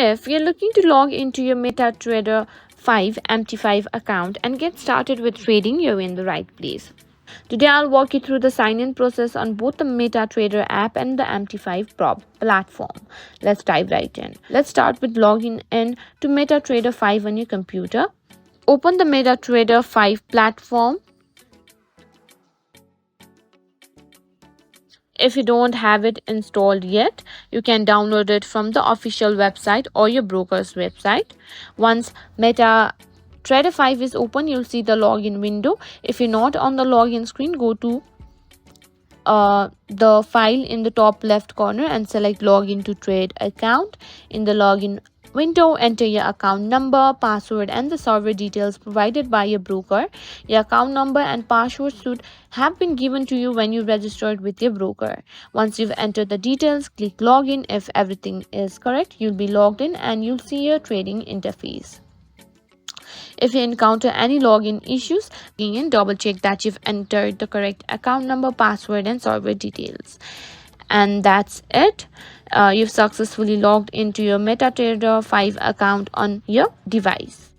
If you're looking to log into your MetaTrader 5 MT5 account and get started with trading, you're in the right place. Today I'll walk you through the sign-in process on both the MetaTrader app and the MT5 platform. Let's dive right in. Let's start with logging in to MetaTrader 5 on your computer. Open the MetaTrader 5 platform. If you don't have it installed yet, you can download it from the official website or your broker's website. Once MetaTrader 5 is open, you'll see the login window. If you're not on the login screen, go to the file in the top left corner and select login to trade account. In the login window, enter your account number, password and the server details provided by your broker. Your account number and password should have been given to you when you registered with your broker. Once you've entered the details, click login. If everything is correct, you'll be logged in and you'll see your trading interface. If you encounter any login issues, double check that you've entered the correct account number, password and server details. And that's it. You've successfully logged into your MetaTrader 5 account on your device.